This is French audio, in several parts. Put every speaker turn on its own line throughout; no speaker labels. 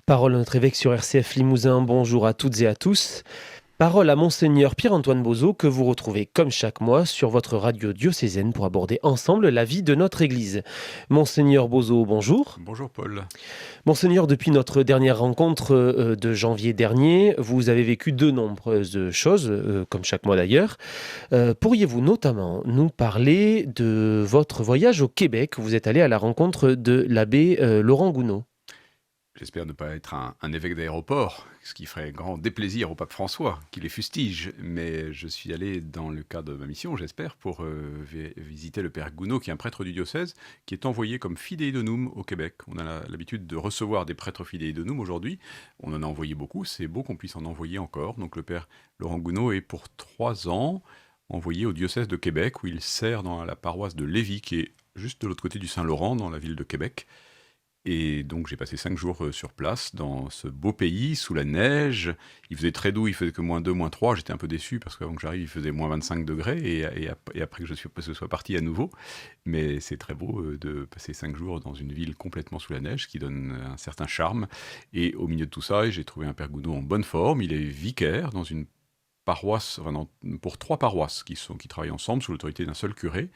Parole à notre évêque sur RCF Limousin, bonjour à toutes et à tous. Parole à Monseigneur Pierre-Antoine Bozo que vous retrouvez comme chaque mois sur votre radio diocésaine pour aborder ensemble la vie de notre Église. Monseigneur Bozo, bonjour.
Bonjour Paul.
Monseigneur, depuis notre dernière rencontre de janvier dernier, vous avez vécu de nombreuses choses, comme chaque mois d'ailleurs. Pourriez-vous notamment nous parler de votre voyage au Québec où vous êtes allé à la rencontre de l'abbé Laurent Gounod?
J'espère ne pas être un évêque d'aéroport, ce qui ferait grand déplaisir au pape François, qui les fustige. Mais je suis allé dans le cadre de ma mission, j'espère, pour visiter le père Gounod, qui est un prêtre du diocèse, qui est envoyé comme fidei donum au Québec. On a l'habitude de recevoir des prêtres fidei donum aujourd'hui. On en a envoyé beaucoup, c'est beau qu'on puisse en envoyer encore. Donc le père Laurent Gounod est pour 3 ans envoyé au diocèse de Québec, où il sert dans la paroisse de Lévis, qui est juste de l'autre côté du Saint-Laurent, dans la ville de Québec. Et donc j'ai passé 5 jours sur place, dans ce beau pays, sous la neige. Il faisait très doux, il faisait que -2, -3. J'étais un peu déçu parce qu'avant que j'arrive, il faisait -25 degrés et après que je sois parti à nouveau. Mais c'est très beau de passer 5 jours dans une ville complètement sous la neige, qui donne un certain charme. Et au milieu de tout ça, j'ai trouvé un père Gounod en bonne forme. Il est vicaire dans une paroisse, enfin pour 3 paroisses qui travaillent ensemble sous l'autorité d'un seul curé,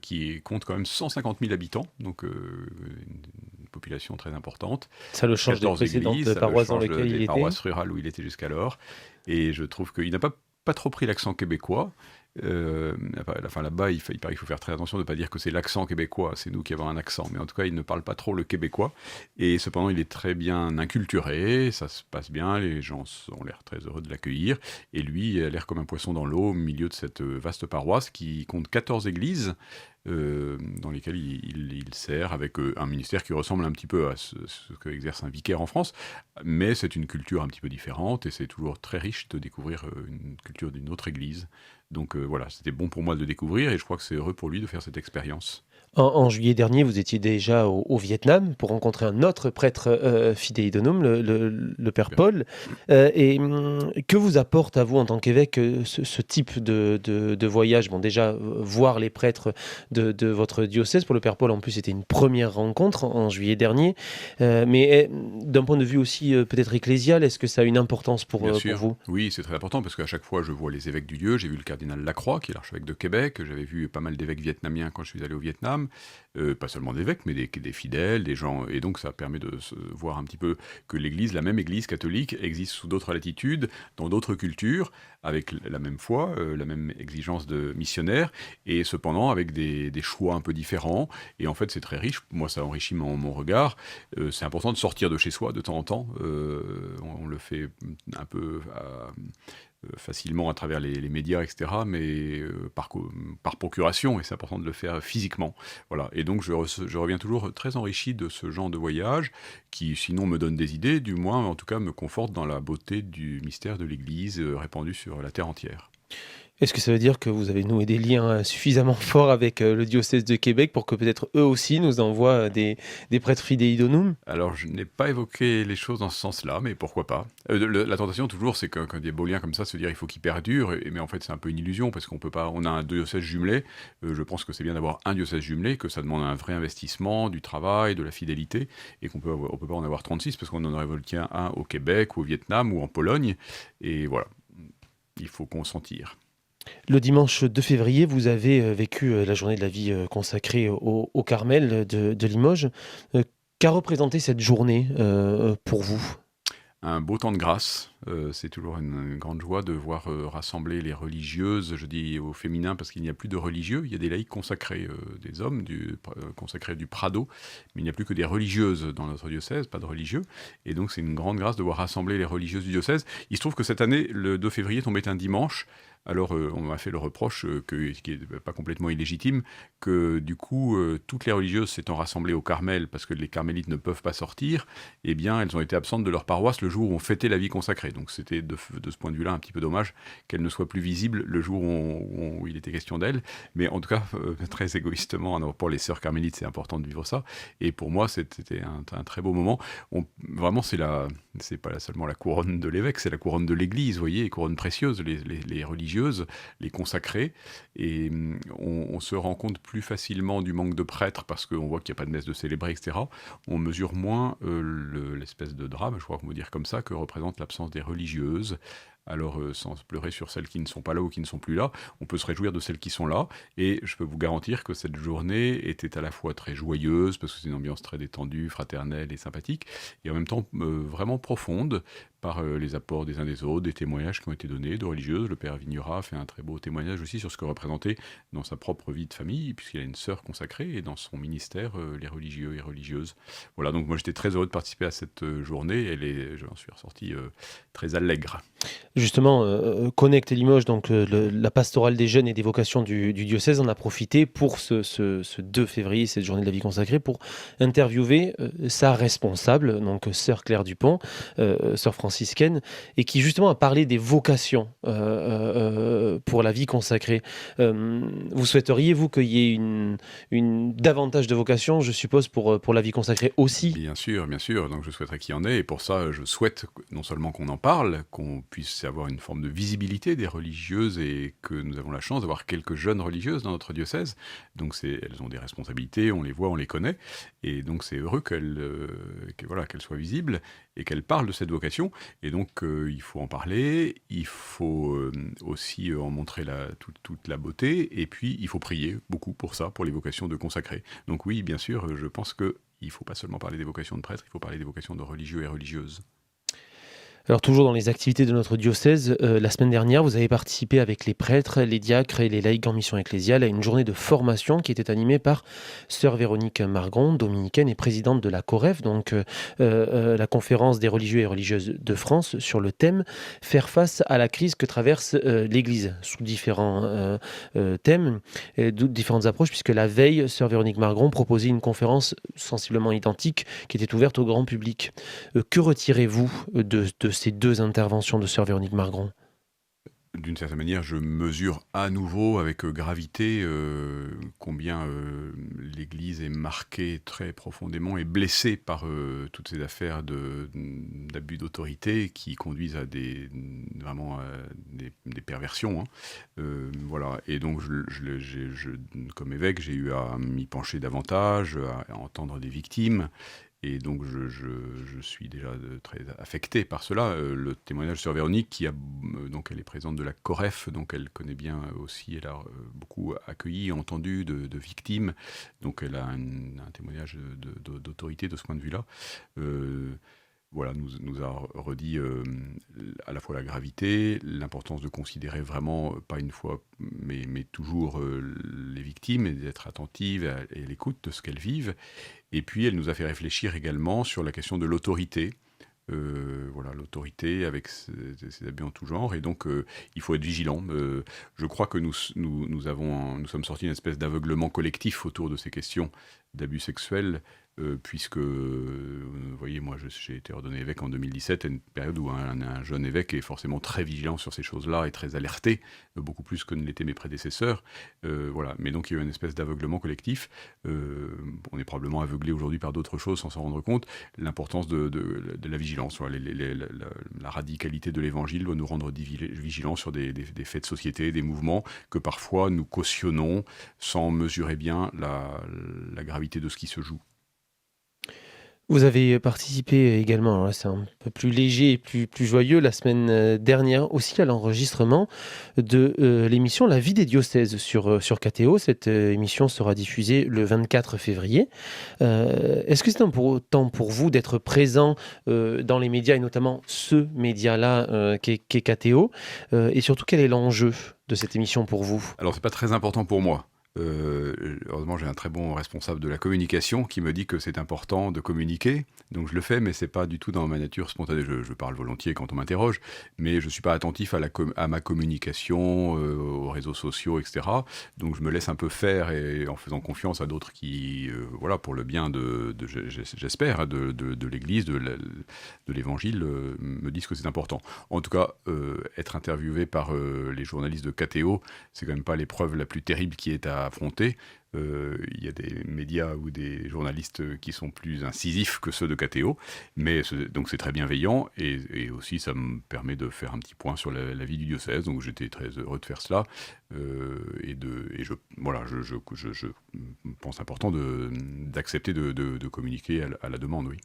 qui compte quand même 150 000 habitants, donc une population très importante.
Ça le change des
14
précédentes
églises, ça le
paroisses dans
change
lesquelles il
des
était.
paroisses rurales où il était jusqu'alors. Et je trouve qu'il n'a pas trop pris l'accent québécois. Enfin, là-bas, il paraît qu'il faut faire très attention de ne pas dire que c'est l'accent québécois, c'est nous qui avons un accent, mais en tout cas, il ne parle pas trop le québécois, et cependant, il est très bien inculturé, ça se passe bien, les gens ont l'air très heureux de l'accueillir, et lui, il a l'air comme un poisson dans l'eau, au milieu de cette vaste paroisse qui compte 14 églises, dans lesquelles il sert avec un ministère qui ressemble un petit peu à ce que exerce un vicaire en France, mais c'est une culture un petit peu différente, et c'est toujours très riche de découvrir une culture d'une autre église. Donc voilà, c'était bon pour moi de le découvrir et je crois que c'est heureux pour lui de faire cette expérience.
En juillet dernier, vous étiez déjà au Vietnam pour rencontrer un autre prêtre fidei donum, le père
Super.
Paul. Que vous apporte à vous en tant qu'évêque ce type de voyage? Bon, déjà, voir les prêtres de votre diocèse, pour le père Paul en plus, c'était une première rencontre en juillet dernier. Mais d'un point de vue aussi peut-être ecclésial, est-ce que ça a une importance
Bien
pour
sûr,
vous?
oui, c'est très important parce qu'à chaque fois je vois les évêques du lieu, j'ai vu le cardinal Lacroix qui est l'archevêque de Québec, j'avais vu pas mal d'évêques vietnamiens quand je suis allé au Vietnam, pas seulement d'évêques mais des fidèles, des gens, et donc ça permet de voir un petit peu que l'église, la même église catholique existe sous d'autres latitudes, dans d'autres cultures, avec la même foi, la même exigence de missionnaire, et cependant avec des choix un peu différents, et en fait c'est très riche, moi ça enrichit mon regard. C'est important de sortir de chez soi de temps en temps, on le fait un peu facilement à travers les médias, etc., mais par procuration, et c'est important de le faire physiquement. Voilà. Et donc je reviens toujours très enrichi de ce genre de voyage, qui sinon me donne des idées, du moins en tout cas me conforte dans la beauté du mystère de l'Église répandu sur la terre entière.
Est-ce que ça veut dire que vous avez noué des liens suffisamment forts avec le diocèse de Québec pour que peut-être eux aussi nous envoient des prêtres fidei donum?
Alors, je n'ai pas évoqué les choses dans ce sens-là, mais pourquoi pas. La tentation, toujours, c'est quand il y a des beaux liens comme ça, se dire il faut qu'ils perdurent, mais en fait, c'est un peu une illusion, parce qu'on peut pas. On a un diocèse jumelé. Je pense que c'est bien d'avoir un diocèse jumelé, que ça demande un vrai investissement, du travail, de la fidélité, et on peut pas en avoir 36, parce qu'on en aurait voulu un au Québec, ou au Vietnam, ou en Pologne, et voilà. Il faut consentir.
Le dimanche 2 février, vous avez vécu la journée de la vie consacrée au Carmel de Limoges. Qu'a représenté cette journée pour vous?
Un beau temps de grâce, c'est toujours une grande joie de voir rassembler les religieuses, je dis au féminin parce qu'il n'y a plus de religieux, il y a des laïcs consacrés, des hommes consacrés du Prado, mais il n'y a plus que des religieuses dans notre diocèse, pas de religieux, et donc c'est une grande grâce de voir rassembler les religieuses du diocèse. Il se trouve que cette année, le 2 février tombait un dimanche, alors on m'a fait le reproche, qui n'est pas complètement illégitime, que du coup, toutes les religieuses s'étant rassemblées au Carmel, parce que les carmélites ne peuvent pas sortir, eh bien, elles ont été absentes de leur paroisse le jour où on fêtait la vie consacrée. Donc c'était de ce point de vue-là un petit peu dommage qu'elles ne soient plus visibles le jour où il était question d'elles. Mais en tout cas, très égoïstement, alors pour les sœurs carmélites, c'est important de vivre ça. Et pour moi, c'était un très beau moment. Vraiment, c'est pas seulement la couronne de l'évêque, c'est la couronne de l'Église, vous voyez, couronne précieuse. Les religieuses religieuses, les consacrés. Et on se rend compte plus facilement du manque de prêtres parce qu'on voit qu'il n'y a pas de messe de célébrer, etc. On mesure moins l'espèce de drame, je crois qu'on peut dire comme ça, que représente l'absence des religieuses. Alors, sans pleurer sur celles qui ne sont pas là ou qui ne sont plus là, on peut se réjouir de celles qui sont là. Et je peux vous garantir que cette journée était à la fois très joyeuse, parce que c'est une ambiance très détendue, fraternelle et sympathique, et en même temps vraiment profonde, par les apports des uns des autres, des témoignages qui ont été donnés de religieuses. Le père Vignerat a fait un très beau témoignage aussi sur ce que représentait dans sa propre vie de famille, puisqu'il a une sœur consacrée, et dans son ministère, les religieux et religieuses. Voilà, donc moi j'étais très heureux de participer à cette journée, et j'en suis ressorti très allègre.
Justement, Connect Limoges, donc la pastorale des jeunes et des vocations du diocèse, en a profité pour ce 2 février, cette journée de la vie consacrée, pour interviewer sa responsable, donc sœur Claire Dupont, sœur franciscaine, et qui justement a parlé des vocations pour la vie consacrée. Vous souhaiteriez, vous, qu'il y ait davantage de vocations, je suppose, pour la vie consacrée aussi?
Bien sûr, bien sûr. Donc je souhaiterais qu'il y en ait, et pour ça, je souhaite non seulement qu'on en parle, qu'on puisse avoir une forme de visibilité des religieuses, et que nous avons la chance d'avoir quelques jeunes religieuses dans notre diocèse. Donc elles ont des responsabilités, on les voit, on les connaît, et donc c'est heureux qu'elles soient visibles et qu'elles parlent de cette vocation. Et donc il faut en parler, il faut aussi en montrer toute la beauté, et puis il faut prier beaucoup pour ça, pour les vocations de consacrés. Donc oui, bien sûr, je pense que il ne faut pas seulement parler des vocations de prêtres, il faut parler des vocations de religieux et religieuses.
Alors toujours dans les activités de notre diocèse, la semaine dernière, vous avez participé avec les prêtres, les diacres et les laïcs en mission ecclésiale à une journée de formation qui était animée par sœur Véronique Margron, dominicaine et présidente de la COREF, donc la conférence des religieux et religieuses de France, sur le thème « Faire face à la crise que traverse l'Église » sous différents thèmes, et différentes approches, puisque la veille, sœur Véronique Margron proposait une conférence sensiblement identique qui était ouverte au grand public. Que retirez-vous de ces 2 interventions de sœur Véronique Margron?
D'une certaine manière, je mesure à nouveau avec gravité combien l'Église est marquée très profondément et blessée par toutes ces affaires d'abus d'autorité qui conduisent à vraiment des perversions, hein. Voilà. Et donc, comme évêque, j'ai eu à m'y pencher davantage, à entendre des victimes. Et donc, je suis déjà très affecté par cela. Le témoignage sur Véronique, donc elle est présidente de la COREF, donc elle connaît bien aussi, elle a beaucoup accueilli, entendu de victimes, donc elle a un témoignage d'autorité de ce point de vue-là. Voilà, nous a redit à la fois la gravité, l'importance de considérer vraiment, pas une fois, mais toujours les victimes, et d'être attentive et à l'écoute de ce qu'elles vivent. Et puis, elle nous a fait réfléchir également sur la question de l'autorité. Voilà, l'autorité avec ses abus en tout genre. Et donc, il faut être vigilant. Je crois que nous sommes sortis d'une espèce d'aveuglement collectif autour de ces questions d'abus sexuels, puisque, vous voyez, moi j'ai été ordonné évêque en 2017, à une période où un jeune évêque est forcément très vigilant sur ces choses-là et très alerté, beaucoup plus que ne l'étaient mes prédécesseurs. Voilà. Mais donc il y a eu une espèce d'aveuglement collectif. On est probablement aveuglé aujourd'hui par d'autres choses sans s'en rendre compte. L'importance de la vigilance, voilà, la radicalité de l'évangile doit nous rendre vigilants sur des faits de société, des mouvements que parfois nous cautionnons sans mesurer bien la gravité de ce qui se joue.
Vous avez participé également, alors là c'est un peu plus léger et plus joyeux, la semaine dernière aussi à l'enregistrement de l'émission La vie des diocèses sur KTO. Cette émission sera diffusée le 24 février. Est-ce que c'est important pour vous d'être présent dans les médias, et notamment ce média-là qu'est KTO, et surtout quel est l'enjeu de cette émission pour vous?
Alors c'est pas très important pour moi. Heureusement, j'ai un très bon responsable de la communication qui me dit que c'est important de communiquer, donc je le fais, mais c'est pas du tout dans ma nature spontanée. Je parle volontiers quand on m'interroge, mais je suis pas attentif à ma communication, aux réseaux sociaux, etc. Donc je me laisse un peu faire, et en faisant confiance à d'autres qui, voilà, pour le bien j'espère, de l'Église, de l'Évangile, me disent que c'est important. En tout cas, être interviewé par les journalistes de KTO, c'est quand même pas l'épreuve la plus terrible qui est à à affronter. Il y a des médias ou des journalistes qui sont plus incisifs que ceux de KTO, mais donc c'est très bienveillant, et aussi ça me permet de faire un petit point sur la vie du diocèse, donc j'étais très heureux de faire cela, je pense important d'accepter de communiquer à la demande, oui.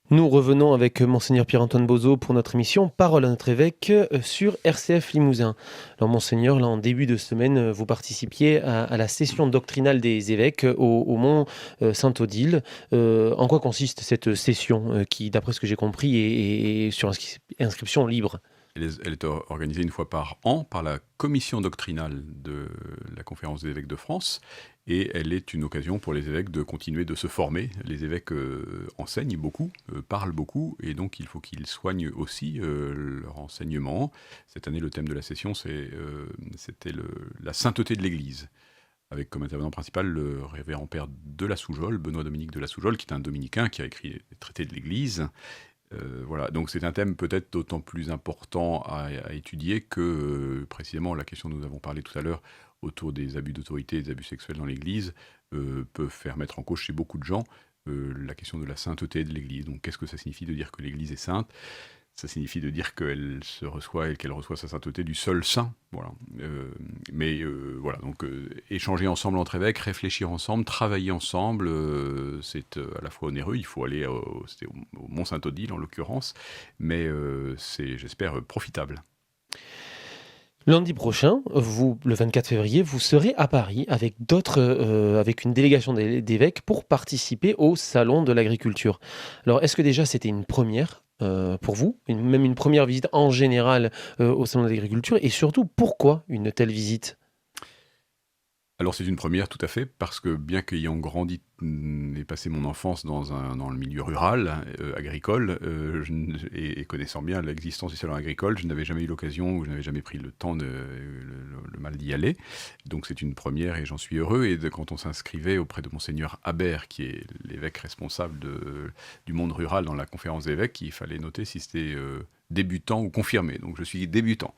Nous revenons avec Monseigneur Pierre-Antoine Bozo pour notre émission Parole à notre évêque sur RCF Limousin. Alors Monseigneur, là en début de semaine, vous participiez à la session doctrinale des évêques au Mont Saint-Odile. En quoi consiste cette session qui, d'après ce que j'ai compris, est sur inscription libre?
Elle est organisée une fois par an par la commission doctrinale de la Conférence des évêques de France, et elle est une occasion pour les évêques de continuer de se former. Les évêques enseignent beaucoup, parlent beaucoup, et donc il faut qu'ils soignent aussi leur enseignement. Cette année, le thème de la session, c'était la sainteté de l'Église, avec comme intervenant principal le révérend père de la Soujole, Benoît-Dominique de la Soujole, qui est un dominicain qui a écrit les traités de l'Église. Voilà, donc c'est un thème peut-être d'autant plus important à étudier que précisément la question dont nous avons parlé tout à l'heure autour des abus d'autorité et des abus sexuels dans l'Église peut faire mettre en cause chez beaucoup de gens la question de la sainteté de l'Église. Donc qu'est-ce que ça signifie de dire que l'Église est sainte ? Ça signifie de dire qu'elle reçoit sa sainteté du seul saint. Voilà. Voilà, donc échanger ensemble entre évêques, réfléchir ensemble, travailler ensemble, c'est à la fois onéreux. Il faut aller c'était au Mont Saint-Odile en l'occurrence, mais c'est, j'espère, profitable.
Lundi prochain, le 24 février, vous serez à Paris avec une délégation d'évêques pour participer au Salon de l'Agriculture. Alors, est-ce que déjà c'était une première pour vous, même une première visite en général au Salon de l'Agriculture, et surtout, pourquoi une telle visite ?
Alors c'est une première tout à fait, parce que bien qu'ayant grandi et passé mon enfance dans le milieu rural, agricole, et connaissant bien l'existence du salon agricole, je n'avais jamais eu l'occasion, ou je n'avais jamais pris le temps, le mal d'y aller. Donc c'est une première et j'en suis heureux. Et quand on s'inscrivait auprès de Monseigneur Habert, qui est l'évêque responsable du monde rural dans la conférence des évêques, il fallait noter si c'était débutant ou confirmé. Donc je suis débutant.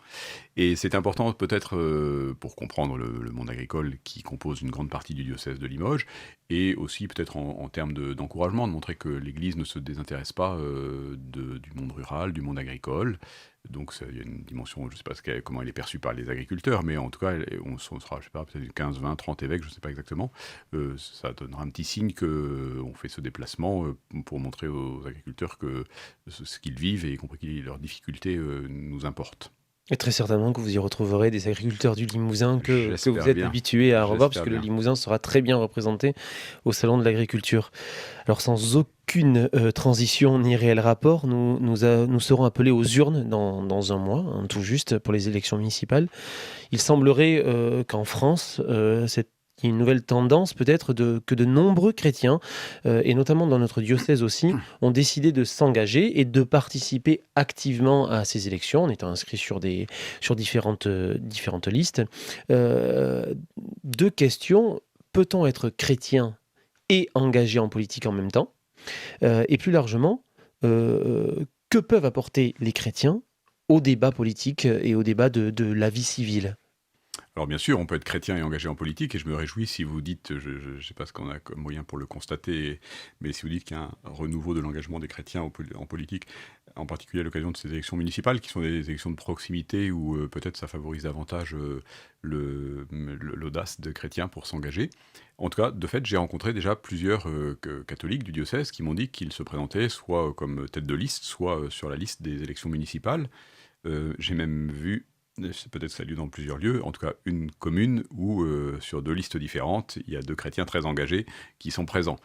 Et c'est important peut-être pour comprendre le monde agricole qui compose une grande partie du diocèse de Limoges, et aussi peut-être en termes d'encouragement, de montrer que l'Église ne se désintéresse pas du monde rural, du monde agricole. Donc il y a une dimension, je ne sais pas comment elle est perçue par les agriculteurs, mais en tout cas, on sera, je sais pas, peut-être 15, 20, 30 évêques, je ne sais pas exactement. Ça donnera un petit signe qu'on fait ce déplacement pour montrer aux agriculteurs que ce qu'ils vivent, et y compris leurs difficultés, nous importent.
Et très certainement que vous y retrouverez des agriculteurs du Limousin que
J'espère
vous êtes
bien.
habitués à revoir,
J'espère
puisque le
bien.
Limousin sera très bien représenté au Salon de l'Agriculture. Alors sans aucune transition ni réel rapport, nous serons appelés aux urnes dans un mois, hein, tout juste, pour les élections municipales. Il semblerait qu'en France, il y a une nouvelle tendance peut-être que de nombreux chrétiens, et notamment dans notre diocèse aussi, ont décidé de s'engager et de participer activement à ces élections en étant inscrits sur différentes listes. Deux questions. Peut-on être chrétien et engagé en politique en même temps ? Et plus largement, que peuvent apporter les chrétiens au débat politique et au débat de la vie civile ?
Alors bien sûr, on peut être chrétien et engagé en politique, et je me réjouis si vous dites, je ne sais pas ce qu'on a comme moyen pour le constater, mais si vous dites qu'il y a un renouveau de l'engagement des chrétiens en politique, en particulier à l'occasion de ces élections municipales, qui sont des élections de proximité où peut-être ça favorise davantage l'audace de chrétiens pour s'engager. En tout cas, de fait, j'ai rencontré déjà plusieurs catholiques du diocèse qui m'ont dit qu'ils se présentaient soit comme tête de liste, soit sur la liste des élections municipales. J'ai même vu, peut-être ça a lieu dans plusieurs lieux, en tout cas une commune où sur deux listes différentes, il y a deux chrétiens très engagés qui sont présents.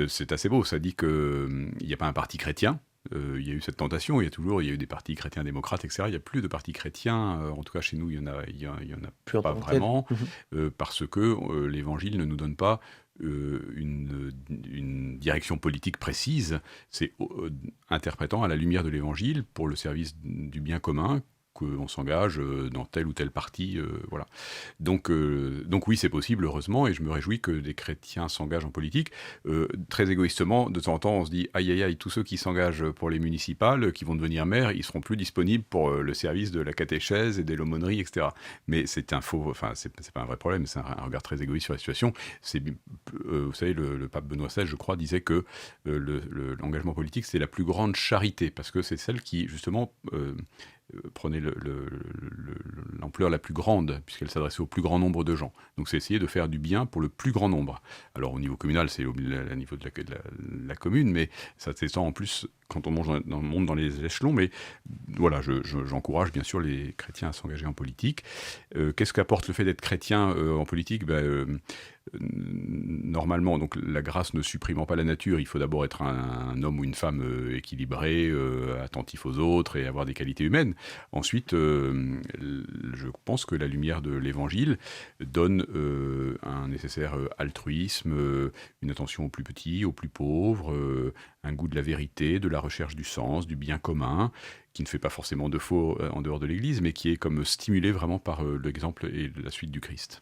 C'est assez beau, ça dit qu'il n'y a pas un parti chrétien. Il y a eu cette tentation, il y a eu des partis chrétiens démocrates, etc. Il n'y a plus de partis chrétiens, en tout cas chez nous, il y en a
Plus en
pas
tant que tel.
vraiment, parce que l'Évangile ne nous donne pas une direction politique précise. C'est interprétant à la lumière de l'Évangile, pour le service du bien commun, qu'on s'engage dans tel ou tel parti. Voilà. Donc oui, c'est possible, heureusement, et je me réjouis que des chrétiens s'engagent en politique. Très égoïstement, de temps en temps, on se dit aïe aïe aïe, tous ceux qui s'engagent pour les municipales, qui vont devenir maires, ils seront plus disponibles pour le service de la catéchèse et de l'aumônerie, etc. Mais c'est c'est pas un vrai problème, c'est un regard très égoïste sur la situation. Vous savez, le pape Benoît XVI, je crois, disait que l'engagement politique, c'est la plus grande charité, parce que c'est celle qui, justement, prenait l'ampleur la plus grande, puisqu'elle s'adressait au plus grand nombre de gens. Donc c'est essayer de faire du bien pour le plus grand nombre. Alors au niveau communal, c'est au niveau de la commune, mais ça s'étend en plus quand on monte dans les échelons. Mais voilà, j'encourage bien sûr les chrétiens à s'engager en politique. Qu'est-ce qu'apporte le fait d'être chrétien en politique? Normalement, donc la grâce ne supprimant pas la nature, il faut d'abord être un homme ou une femme équilibré, attentif aux autres et avoir des qualités humaines. Ensuite, je pense que la lumière de l'Évangile donne un nécessaire altruisme, une attention aux plus petits, aux plus pauvres, un goût de la vérité, de la recherche du sens, du bien commun, qui ne fait pas forcément de faux en dehors de l'Église, mais qui est comme stimulé vraiment par l'exemple et la suite du Christ.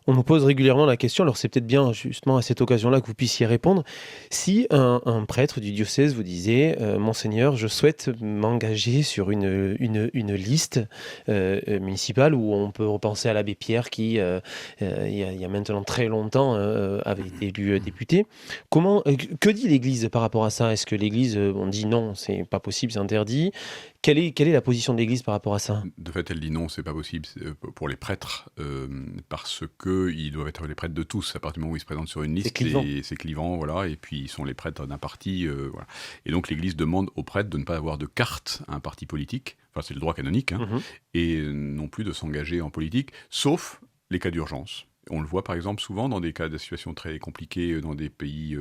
On nous pose régulièrement la question, alors c'est peut-être bien justement à cette occasion-là que vous puissiez répondre. Si un prêtre du diocèse vous disait Monseigneur, je souhaite m'engager sur une liste municipale, où on peut repenser à l'abbé Pierre qui, il y a maintenant très longtemps, avait été élu député. Que dit l'Église par rapport à ça? Est-ce que l'Église, on dit non, c'est pas possible, c'est interdit? Quelle est la position de l'Église par rapport à ça?
De fait, elle dit non, c'est pas possible pour les prêtres, parce qu'ils doivent être les prêtres de tous. À partir du moment où ils se présentent sur une liste, c'est clivant, voilà, et puis ils sont les prêtres d'un parti. Voilà. Et donc l'Église demande aux prêtres de ne pas avoir de carte à un parti politique, enfin c'est le droit canonique, et non plus de s'engager en politique, sauf les cas d'urgence. On le voit par exemple souvent dans des cas de situations très compliquées dans des pays,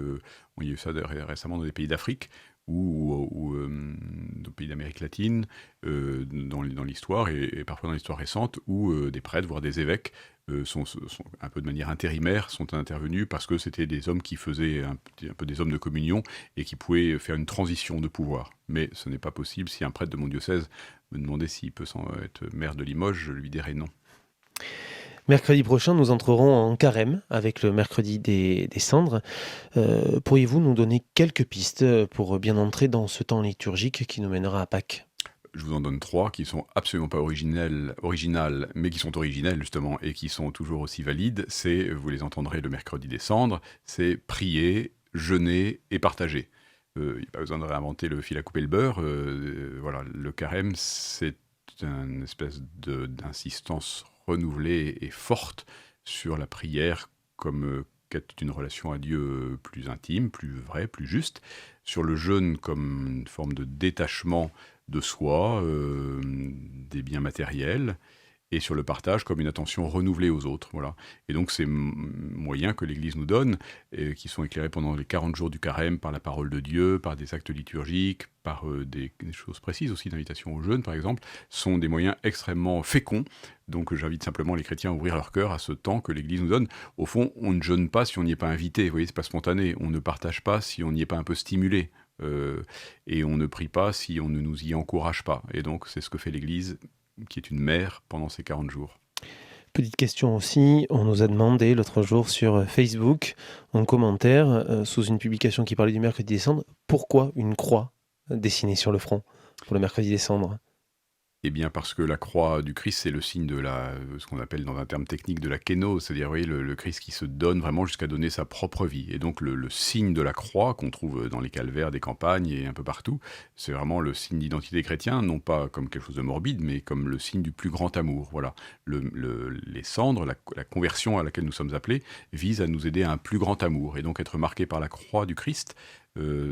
on y a eu ça récemment dans des pays d'Afrique, ou dans les pays d'Amérique latine, dans l'histoire, et parfois dans l'histoire récente, où des prêtres, voire des évêques, sont un peu de manière intérimaire, sont intervenus parce que c'était des hommes qui faisaient un peu des hommes de communion et qui pouvaient faire une transition de pouvoir. Mais ce n'est pas possible. Si un prêtre de mon diocèse me demandait s'il peut être maire de Limoges, je lui dirais non.
Mercredi prochain, nous entrerons en carême avec le mercredi des cendres. Pourriez-vous nous donner quelques pistes pour bien entrer dans ce temps liturgique qui nous mènera à Pâques?
Je vous en donne 3 qui sont absolument pas originales, mais qui sont originelles justement et qui sont toujours aussi valides. Vous les entendrez le mercredi des cendres, c'est prier, jeûner et partager. Il n'y a pas besoin de réinventer le fil à couper le beurre. Voilà, le carême, c'est une espèce d'insistance renouvelée et forte sur la prière comme quête d'une relation à Dieu plus intime, plus vraie, plus juste, sur le jeûne comme une forme de détachement de soi, des biens matériels, et sur le partage comme une attention renouvelée aux autres. Voilà. Et donc ces moyens que l'Église nous donne, qui sont éclairés pendant les 40 jours du carême par la parole de Dieu, par des actes liturgiques, par des choses précises aussi, d'invitation au jeûne par exemple, sont des moyens extrêmement féconds. Donc j'invite simplement les chrétiens à ouvrir leur cœur à ce temps que l'Église nous donne. Au fond, on ne jeûne pas si on n'y est pas invité, vous voyez, c'est pas spontané. On ne partage pas si on n'y est pas un peu stimulé. Et on ne prie pas si on ne nous y encourage pas. Et donc c'est ce que fait l'Église, qui est une mère pendant ces 40 jours.
Petite question aussi, on nous a demandé l'autre jour sur Facebook, en commentaire, sous une publication qui parlait du mercredi des cendres, pourquoi une croix dessinée sur le front pour le mercredi des cendres?
Eh bien parce que la croix du Christ, c'est le signe de ce qu'on appelle dans un terme technique de la kénose, c'est-à-dire vous voyez, le Christ qui se donne vraiment jusqu'à donner sa propre vie. Et donc le signe de la croix qu'on trouve dans les calvaires des campagnes et un peu partout, c'est vraiment le signe d'identité chrétien, non pas comme quelque chose de morbide, mais comme le signe du plus grand amour. Voilà. Les cendres, la conversion à laquelle nous sommes appelés, vise à nous aider à un plus grand amour. Et donc être marqué par la croix du Christ,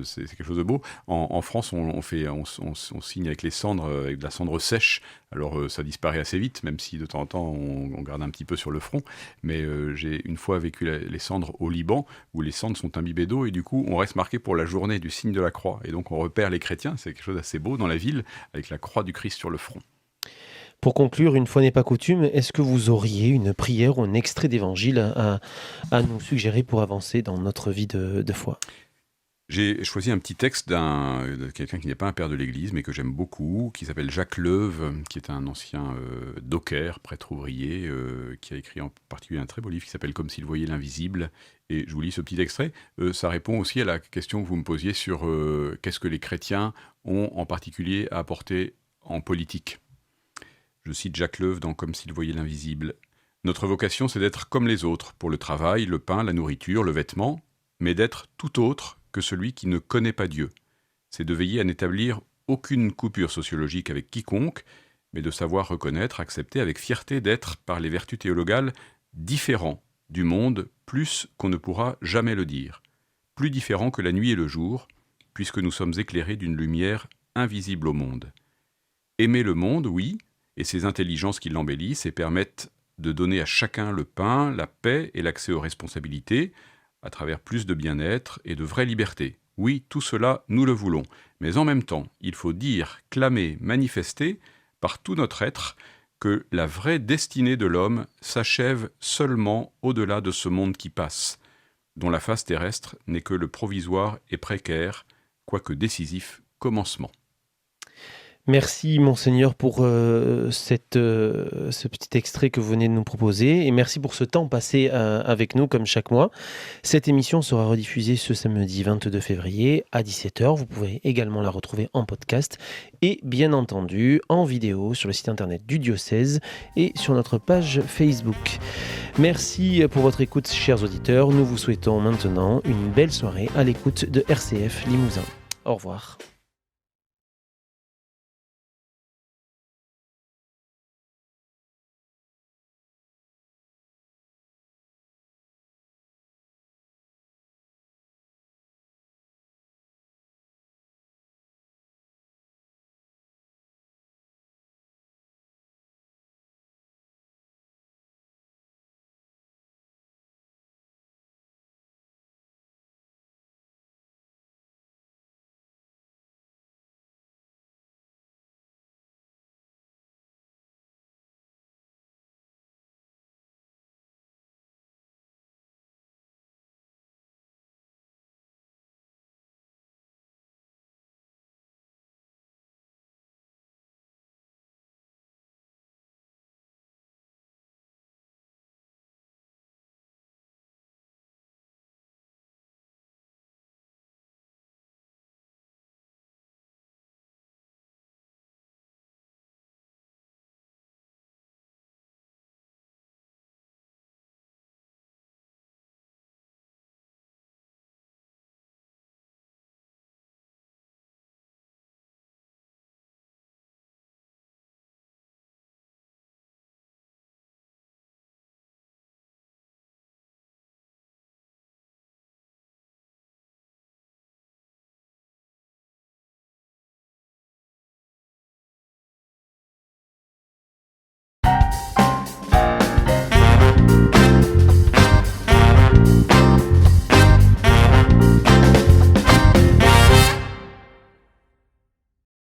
c'est quelque chose de beau. En France, on signe avec les cendres, avec de la cendre sèche. Alors ça disparaît assez vite, même si de temps en temps on garde un petit peu sur le front. Mais j'ai une fois vécu les cendres au Liban, où les cendres sont imbibées d'eau, et du coup on reste marqué pour la journée du signe de la croix. Et donc on repère les chrétiens, c'est quelque chose d'assez beau dans la ville, avec la croix du Christ sur le front.
Pour conclure, une fois n'est pas coutume, est-ce que vous auriez une prière ou un extrait d'évangile à nous suggérer pour avancer dans notre vie de foi?
J'ai choisi un petit texte de quelqu'un qui n'est pas un père de l'Église, mais que j'aime beaucoup, qui s'appelle Jacques Leuve, qui est un ancien docker, prêtre ouvrier, qui a écrit en particulier un très beau livre qui s'appelle Comme s'il voyait l'invisible. Et je vous lis ce petit extrait. Ça répond aussi à la question que vous me posiez sur qu'est-ce que les chrétiens ont en particulier à apporter en politique. Je cite Jacques Leuve dans Comme s'il voyait l'invisible. Notre vocation, c'est d'être comme les autres, pour le travail, le pain, la nourriture, le vêtement, mais d'être tout autre que celui qui ne connaît pas Dieu. C'est de veiller à n'établir aucune coupure sociologique avec quiconque, mais de savoir reconnaître, accepter avec fierté d'être, par les vertus théologales, différent du monde plus qu'on ne pourra jamais le dire, plus différent que la nuit et le jour, puisque nous sommes éclairés d'une lumière invisible au monde. Aimer le monde, oui, et ses intelligences qui l'embellissent et permettent de donner à chacun le pain, la paix et l'accès aux responsabilités, à travers plus de bien-être et de vraie liberté. Oui, tout cela, nous le voulons. Mais en même temps, il faut dire, clamer, manifester, par tout notre être, que la vraie destinée de l'homme s'achève seulement au-delà de ce monde qui passe, dont la face terrestre n'est que le provisoire et précaire, quoique décisif, commencement.
Merci Monseigneur pour ce petit extrait que vous venez de nous proposer et merci pour ce temps passé avec nous comme chaque mois. Cette émission sera rediffusée ce samedi 22 février à 17h. Vous pouvez également la retrouver en podcast et bien entendu en vidéo sur le site internet du diocèse et sur notre page Facebook. Merci pour votre écoute chers auditeurs. Nous vous souhaitons maintenant une belle soirée à l'écoute de RCF Limousin. Au revoir.